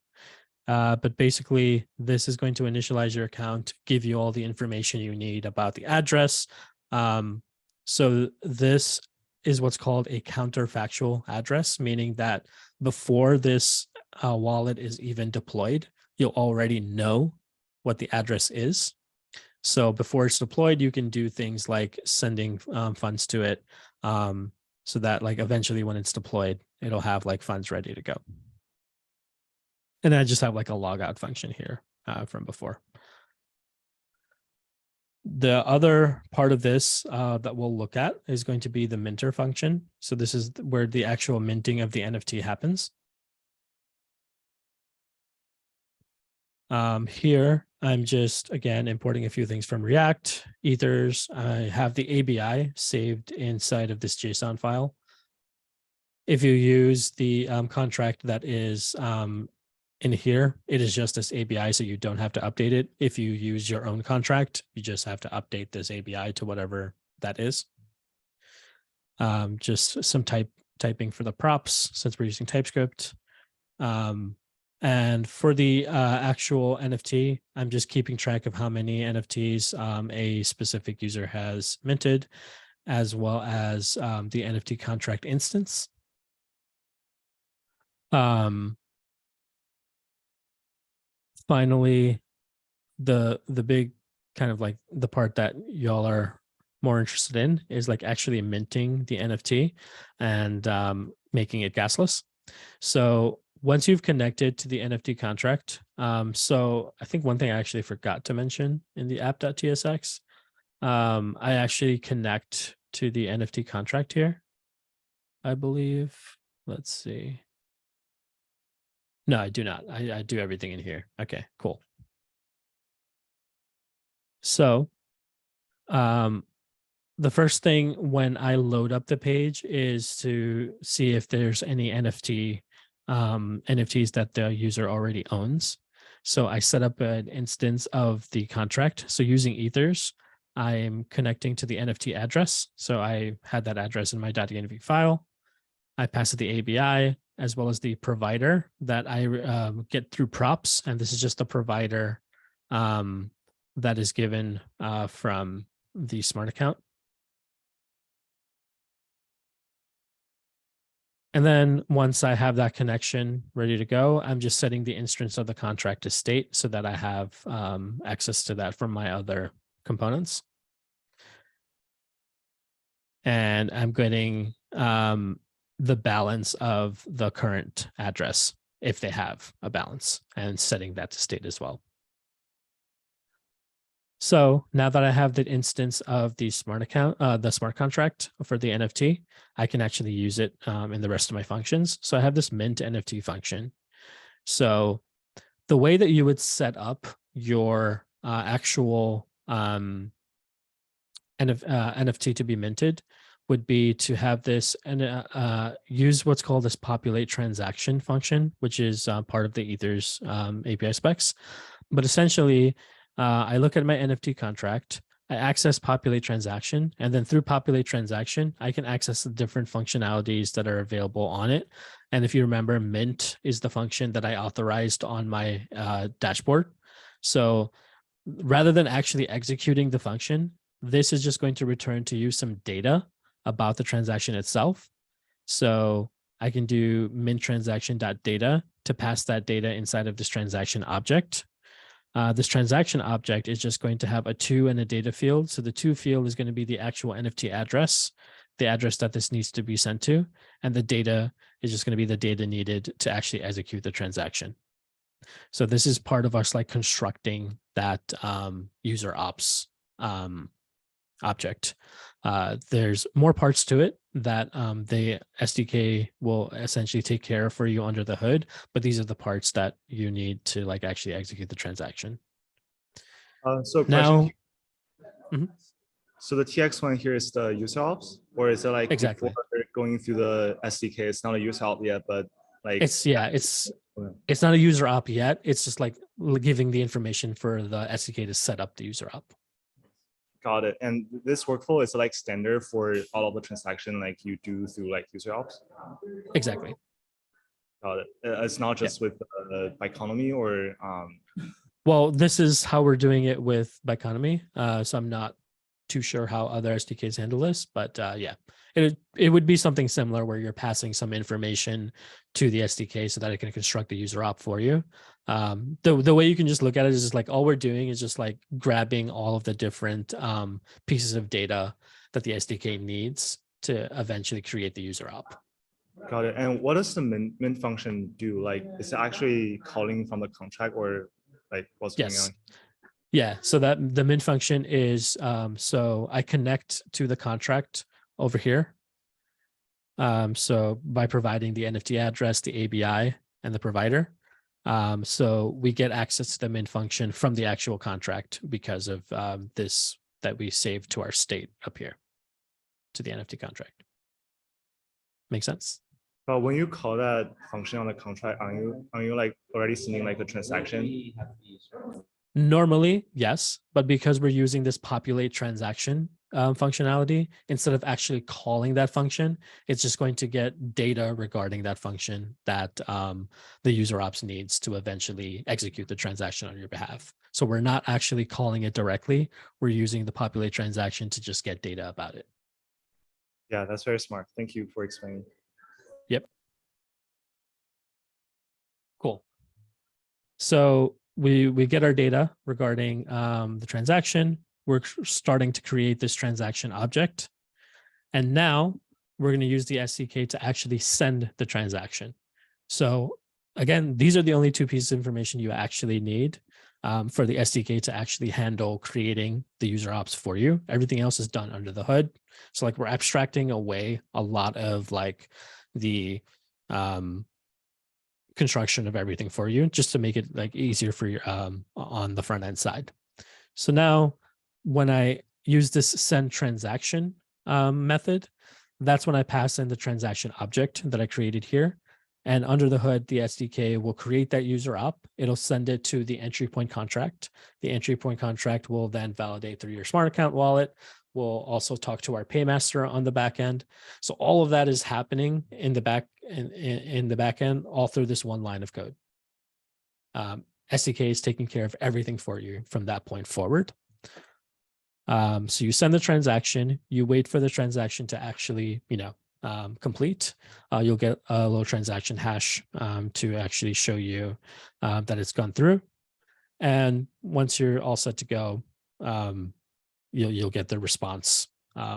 But basically, this is going to initialize your account, give you all the information you need about the address. So this is what's called a counterfactual address, meaning that before this wallet is even deployed, you'll already know what the address is. So before it's deployed, you can do things like sending funds to it so that like eventually when it's deployed, it'll have like funds ready to go. And I just have like a logout function here from before. The other part of this that we'll look at is going to be the minter function. So this is where the actual minting of the NFT happens. Here, I'm just, again, importing a few things from React, ethers. I have the ABI saved inside of this JSON file. If you use the contract that is in here, it is just this ABI, so you don't have to update it. If you use your own contract, you just have to update this ABI to whatever that is. Just some typing for the props since we're using TypeScript. And for the actual NFT, I'm just keeping track of how many NFTs a specific user has minted, as well as the NFT contract instance. Finally, the big kind of like the part that y'all are more interested in is like actually minting the NFT and making it gasless. So once you've connected to the NFT contract, so I think one thing I actually forgot to mention in the app.tsx, I actually connect to the NFT contract here, I believe. Let's see. No, I do not. I do everything in here. Okay, cool. So the first thing when I load up the page is to see if there's any NFTs that the user already owns. So I set up an instance of the contract. So using ethers, I'm connecting to the NFT address. So I had that address in my .env file. I pass it the ABI as well as the provider that I get through props. And this is just the provider that is given from the smart account. And then once I have that connection ready to go, I'm just setting the instance of the contract to state so that I have access to that from my other components. And I'm getting the balance of the current address if they have a balance, and setting that to state as well. So now that I have the instance of the smart account, the smart contract for the NFT, I can actually use it in the rest of my functions. So I have this mint NFT function. So the way that you would set up your actual NFT to be minted would be to have this and use what's called this populate transaction function, which is part of the Ethers API specs. But essentially, I look at my NFT contract, I access populate transaction, and then through populate transaction, I can access the different functionalities that are available on it. And if you remember, mint is the function that I authorized on my dashboard. So rather than actually executing the function, this is just going to return to you some data about the transaction itself. So I can do mint transaction.data to pass that data inside of this transaction object. This transaction object is just going to have a to and a data field. So the to field is going to be the actual NFT address, the address that this needs to be sent to, and the data is just going to be the data needed to actually execute the transaction. So this is part of us like constructing that user ops object. There's more parts to it that the SDK will essentially take care of for you under the hood, but these are the parts that you need to like actually execute the transaction. So now, so the TX one here is the user ops, or is it like exactly before going through the SDK? It's not a user op yet, but like it's not a user op yet. It's just like giving the information for the SDK to set up the user op. Got it. And this workflow is like standard for all of the transaction like you do through like user ops? Exactly. Got it. It's not just with Biconomy or well, this is how we're doing it with Biconomy. So I'm not too sure how other SDKs handle this, but yeah, it would be something similar where you're passing some information to the SDK so that it can construct the user op for you. The way you can just look at it is just like all we're doing is just like grabbing all of the different pieces of data that the SDK needs to eventually create the user op. Got it. And what does the mint function do? Like, is it actually calling from the contract or like what's going on? Yeah, so that the mint function is, so I connect to the contract over here. So by providing the NFT address, the ABI, and the provider, So we get access to the mint function from the actual contract because of this that we saved to our state up here to the NFT contract. Make sense? But when you call that function on the contract, are you like already sending like a transaction? Normally, yes, but because we're using this populate transaction functionality, instead of actually calling that function, it's just going to get data regarding that function that the user ops needs to eventually execute the transaction on your behalf. So we're not actually calling it directly. We're using the populate transaction to just get data about it. Yeah, that's very smart. Thank you for explaining. Yep. Cool. So we get our data regarding the transaction. We're starting to create this transaction object. And now we're going to use the SDK to actually send the transaction. So again, these are the only two pieces of information you actually need for the SDK to actually handle creating the user ops for you. Everything else is done under the hood. So like we're abstracting away a lot of like the construction of everything for you just to make it like easier for you on the front end side. So now when I use this send transaction method, that's when I pass in the transaction object that I created here. And under the hood, the SDK will create that user op. It'll send it to the entry point contract. The entry point contract will then validate through your smart account wallet. We'll also talk to our paymaster on the back end. So all of that is happening in the back end, all through this one line of code. SDK is taking care of everything for you from that point forward. So you send the transaction, you wait for the transaction to actually, complete. You'll get a little transaction hash to actually show you that it's gone through. And once you're all set to go, you'll get the response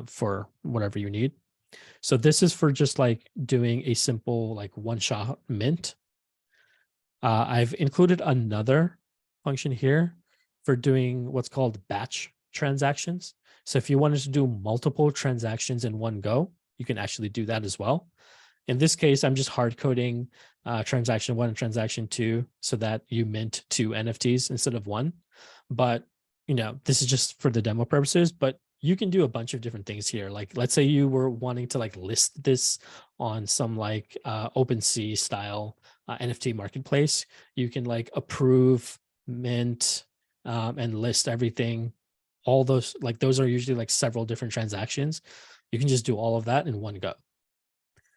for whatever you need. So this is for just like doing a simple like one-shot mint. I've included another function here for doing what's called batch transactions. So if you wanted to do multiple transactions in one go, you can actually do that as well. In this case, I'm just hard coding transaction 1 and transaction 2 so that you mint 2 NFTs instead of 1. But this is just for the demo purposes, but you can do a bunch of different things here. Like, let's say you were wanting to like list this on some like OpenSea style NFT marketplace. You can like approve, mint, and list everything. All those, like those are usually like several different transactions. You can just do all of that in one go.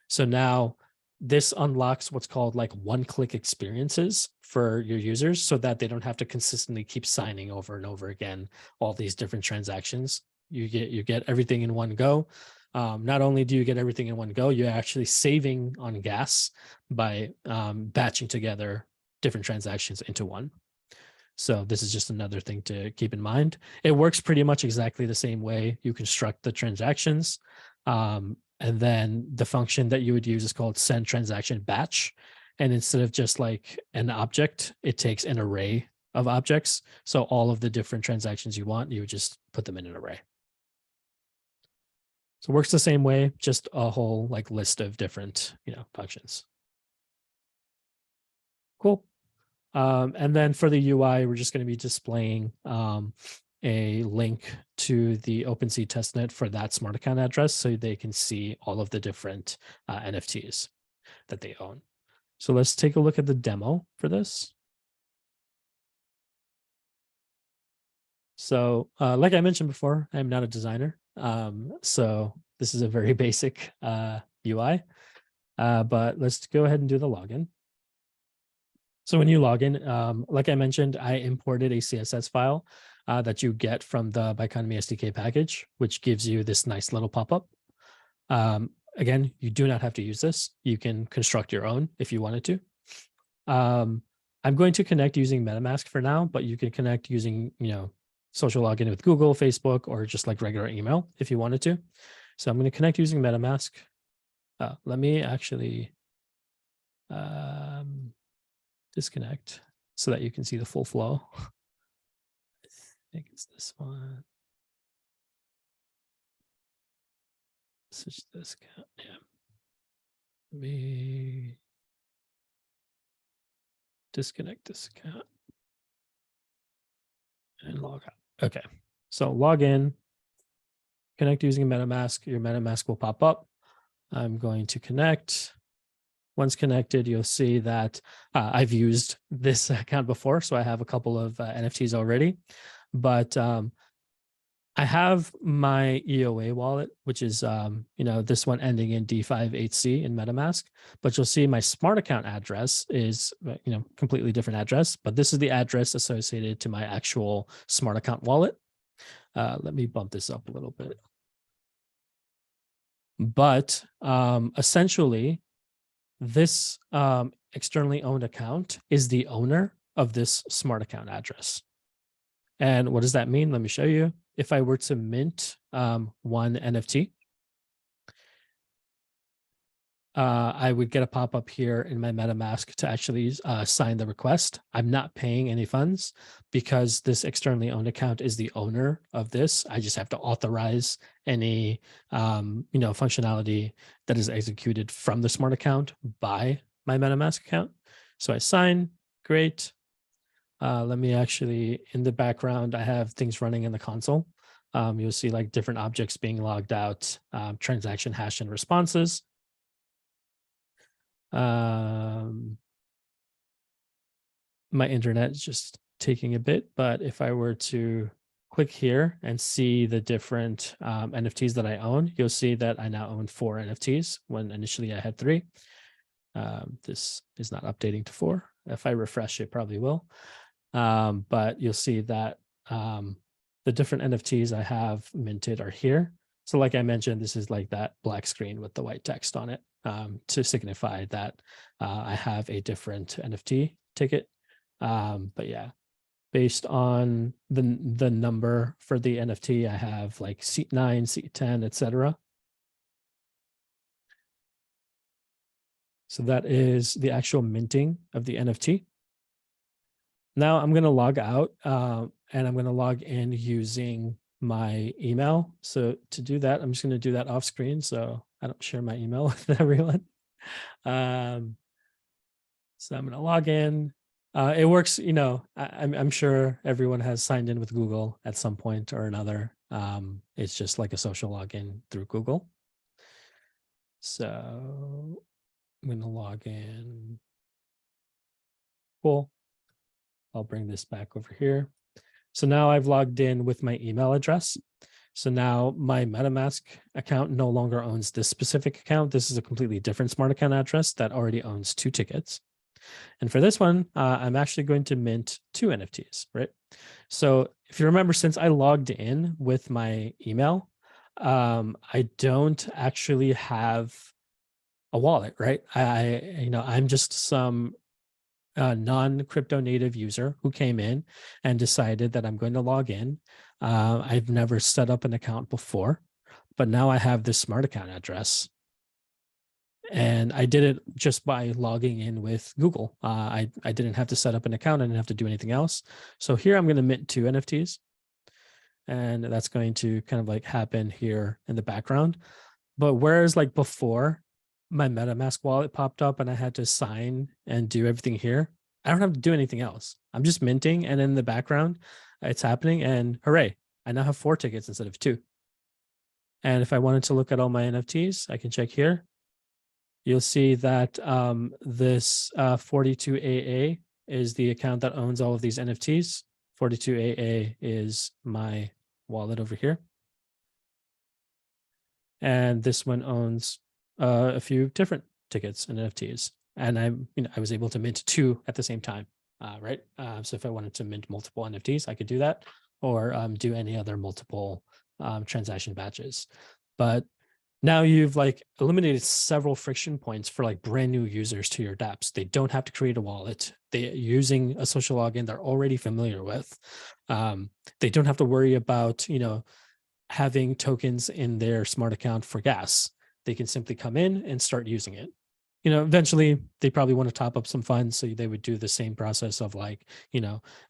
So now this unlocks what's called like one-click experiences for your users so that they don't have to consistently keep signing over and over again all these different transactions. You get everything in one go. Not only do you get everything in one go, you're actually saving on gas by batching together different transactions into one. So this is just another thing to keep in mind. It works pretty much exactly the same way you construct the transactions. And then the function that you would use is called send transaction batch. And instead of just like an object, it takes an array of objects. So all of the different transactions you want, you would just put them in an array. So it works the same way, just a whole like list of different, functions. Cool. And then for the UI, we're just going to be displaying a link to the OpenSea testnet for that smart account address so they can see all of the different NFTs that they own. So let's take a look at the demo for this. So like I mentioned before, I'm not a designer. So this is a very basic UI, but let's go ahead and do the login. So when you log in, like I mentioned, I imported a CSS file that you get from the Biconomy SDK package, which gives you this nice little pop-up. Again, you do not have to use this. You can construct your own if you wanted to. I'm going to connect using MetaMask for now, but you can connect using, social login with Google, Facebook, or just like regular email if you wanted to. So I'm going to connect using MetaMask. Let me actually disconnect so that you can see the full flow. I think it's this one. Switch this account. Yeah. disconnect this account and log out. Okay, so log in, connect using MetaMask. Your MetaMask will pop up. I'm going to connect. Once connected, you'll see that I've used this account before, so I have a couple of NFTs already, but I have my EOA wallet, which is this one ending in D58C in MetaMask, but you'll see my smart account address is completely different address, but this is the address associated to my actual smart account wallet. Let me bump this up a little bit. But essentially, this externally owned account is the owner of this smart account address. And what does that mean? Let me show you. If I were to mint one NFT, I would get a pop-up here in my MetaMask to actually sign the request. I'm not paying any funds because this externally owned account is the owner of this. I just have to authorize any functionality that is executed from the smart account by my MetaMask account. So I sign, great. Let me actually, in the background, I have things running in the console. You'll see like different objects being logged out, transaction hash and responses. My internet is just taking a bit, but if I were to click here and see the different NFTs that I own, you'll see that I now own 4 NFTs when initially I had 3. This is not updating to 4. If I refresh, it probably will. But you'll see that the different NFTs I have minted are here. So like I mentioned, this is like that black screen with the white text on it to signify that I have a different NFT ticket. But yeah, based on the number for the NFT, I have like seat 9, seat 10, etc. So that is the actual minting of the NFT. Now I'm going to log out and I'm going to log in using my email. So to do that, I'm just going to do that off screen so I don't share my email with everyone. So I'm going to log in. It works, I'm sure everyone has signed in with Google at some point or another. It's just like a social login through Google. So I'm going to log in. Cool. I'll bring this back over here. So now I've logged in with my email address. So now my MetaMask account no longer owns this specific account. This is a completely different smart account address that already owns 2 tickets. And for this one, I'm actually going to mint 2 NFTs, right? So if you remember, since I logged in with my email, I don't actually have a wallet, right? I'm just some non-crypto native user who came in and decided that I'm going to log in. I've never set up an account before, but now I have this smart account address. And I did it just by logging in with Google. I didn't have to set up an account. I didn't have to do anything else. So here I'm going to mint 2 NFTs. And that's going to kind of like happen here in the background. But whereas like before, my MetaMask wallet popped up and I had to sign and do everything here, I don't have to do anything else. I'm just minting, and in the background, it's happening, and hooray, I now have 4 tickets instead of 2. And if I wanted to look at all my NFTs, I can check here. You'll see that this 42AA is the account that owns all of these NFTs. 42AA is my wallet over here. And this one owns a few different tickets and NFTs. And I was able to mint 2 at the same time, right? So if I wanted to mint multiple NFTs, I could do that, or do any other multiple transaction batches. But now you've like eliminated several friction points for like brand new users to your dApps. They don't have to create a wallet. They're using a social login they're already familiar with. They don't have to worry about, having tokens in their smart account for gas. They can simply come in and start using it. Eventually they probably want to top up some funds. So they would do the same process of like,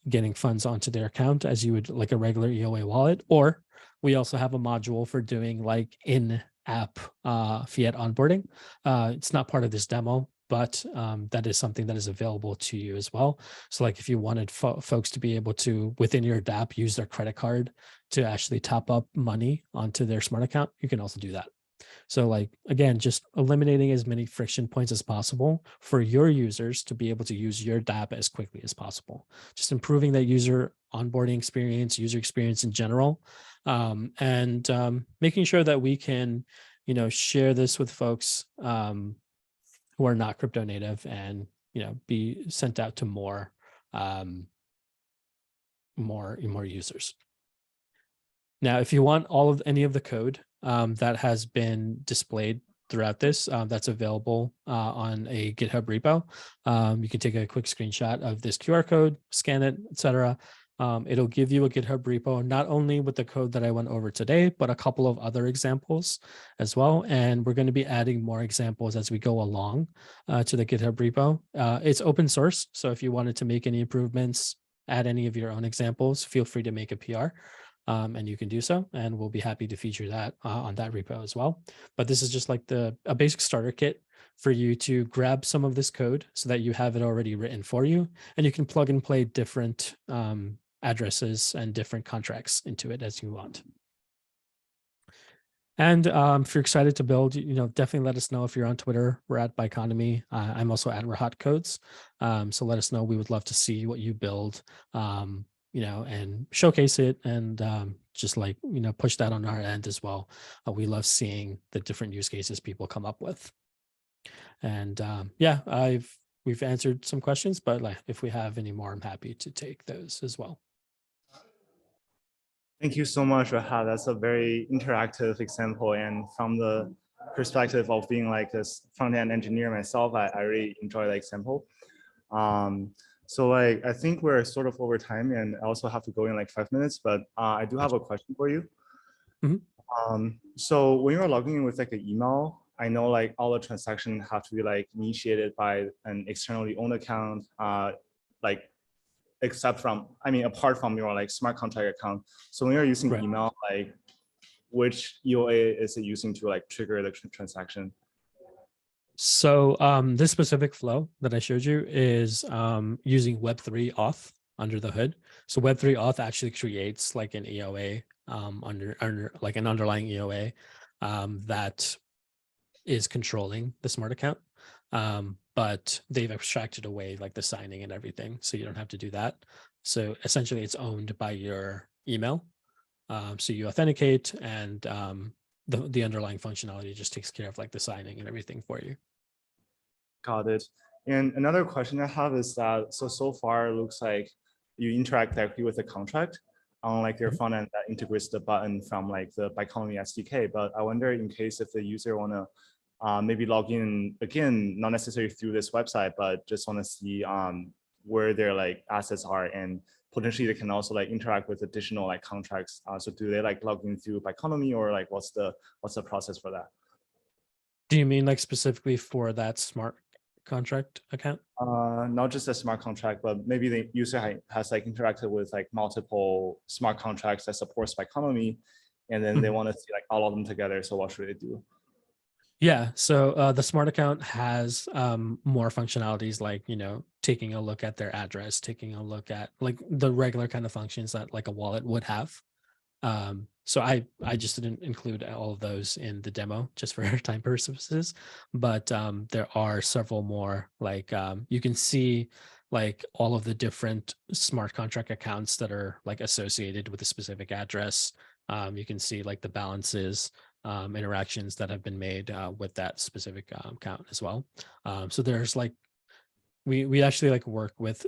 getting funds onto their account as you would like a regular EOA wallet. Or we also have a module for doing like in-app fiat onboarding. It's not part of this demo, but that is something that is available to you as well. So like if you wanted folks to be able to, within your dApp, use their credit card to actually top up money onto their smart account, you can also do that. So like, again, just eliminating as many friction points as possible for your users to be able to use your dApp as quickly as possible. Just improving that user onboarding experience, user experience in general, and making sure that we can, share this with folks who are not crypto native and, be sent out to more users. Now, if you want any of the code that has been displayed throughout this, that's available on a GitHub repo. You can take a quick screenshot of this QR code, scan it, etc. It'll give you a GitHub repo, not only with the code that I went over today, but a couple of other examples as well. And we're going to be adding more examples as we go along to the GitHub repo. It's open source, so if you wanted to make any improvements, add any of your own examples, feel free to make a PR. And you can do so, and we'll be happy to feature that on that repo as well. But this is just like a basic starter kit for you to grab some of this code so that you have it already written for you, and you can plug and play different addresses and different contracts into it as you want. And if you're excited to build, definitely let us know. If you're on Twitter, we're at Biconomy. I'm also at Rahat Codes. So let us know. We would love to see what you build. And showcase it, and just like, push that on our end as well. We love seeing the different use cases people come up with. And yeah, we've answered some questions, but like, if we have any more, I'm happy to take those as well. Thank you so much, Rahat. That's a very interactive example. And from the perspective of being like a front-end engineer myself, I really enjoy the example. So like, I think we're sort of over time, and I also have to go in like 5 minutes, but I do have a question for you. So when you're logging in with like an email, I know like all the transactions have to be like initiated by an externally owned account, like apart from your like smart contract account. So when you're using email, like which EOA is it using to like trigger the transaction? So this specific flow that I showed you is using Web3 auth under the hood. So Web3 auth actually creates like an EOA under like an underlying EOA that is controlling the smart account. But they've abstracted away like the signing and everything, so you don't have to do that. So essentially it's owned by your email. So you authenticate, and the underlying functionality just takes care of like the signing and everything for you. Got it. And another question I have is that, so far it looks like you interact directly with the contract on like your front end that integrates the button from like the Biconomy SDK. But I wonder, in case if the user want to maybe log in again, not necessarily through this website, but just want to see where their like assets are, and potentially they can also like interact with additional like contracts. So do they like log in through Biconomy, or like what's the process for that? Do you mean like specifically for that smart contract account? Not just a smart contract, but maybe the user has like interacted with like multiple smart contracts that supports Biconomy, and then they want to see like all of them together. So what should they do? Yeah, so the smart account has more functionalities, like, taking a look at their address, taking a look at like the regular kind of functions that like a wallet would have. So I just didn't include all of those in the demo just for time purposes, but there are several more, like you can see like all of the different smart contract accounts that are like associated with a specific address. You can see like the balances, interactions that have been made with that specific account as well. So there's like, we actually like work with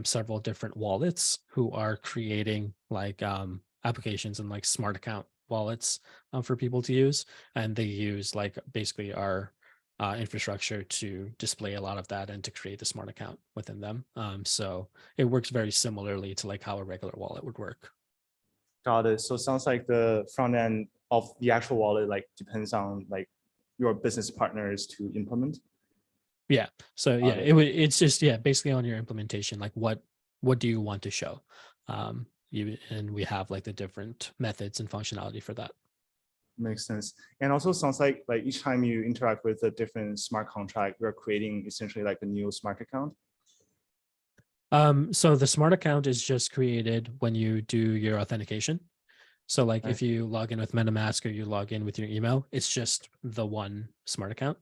several different wallets who are creating like applications and like smart account wallets for people to use, and they use like basically our infrastructure to display a lot of that and to create the smart account within them. So it works very similarly to like how a regular wallet would work. Got it. So it sounds like the front end of the actual wallet like depends on like your business partners to implement. Yeah. So yeah, it's just, yeah, basically on your implementation, like what do you want to show? And we have like the different methods and functionality for that. Makes sense. And also sounds like each time you interact with a different smart contract, you're creating essentially like a new smart account. So the smart account is just created when you do your authentication. So like if you log in with MetaMask or you log in with your email, it's just the one smart account.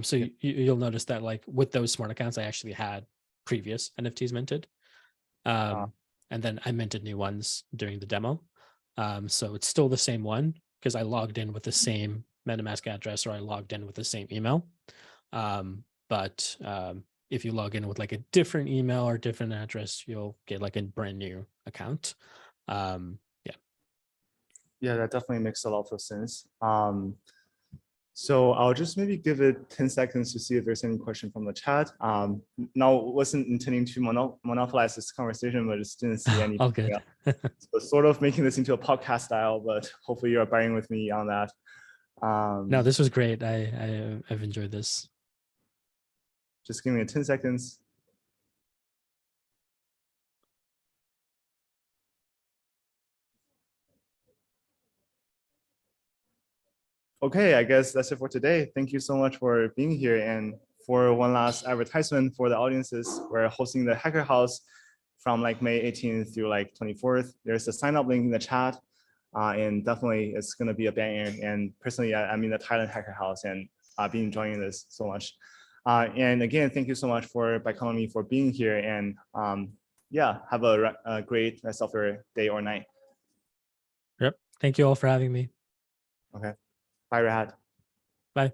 So you'll notice that like with those smart accounts, I actually had previous NFTs minted. And then I minted new ones during the demo. So it's still the same one because I logged in with the same MetaMask address or I logged in with the same email. But if you log in with like a different email or different address, you'll get like a brand new account. Yeah, that definitely makes a lot of sense. So I'll just maybe give it 10 seconds to see if there's any question from the chat. Now wasn't intending to monopolize this conversation, but just didn't see any. All good. So sort of making this into a podcast style, but hopefully you're bearing with me on that. No, this was great. I've enjoyed this. Just give me 10 seconds. Okay, I guess that's it for today. Thank you so much for being here. And for one last advertisement for the audiences, we're hosting the Hacker House from like May 18th through like 24th. There's a sign up link in the chat. And definitely it's going to be a banger. And personally, I'm in the Thailand Hacker House and I've been enjoying this so much. And again, thank you so much for Biconomy for being here. And yeah, have a great rest of your day or night. Yep. Thank you all for having me. Okay. Bye, Rahat. Bye.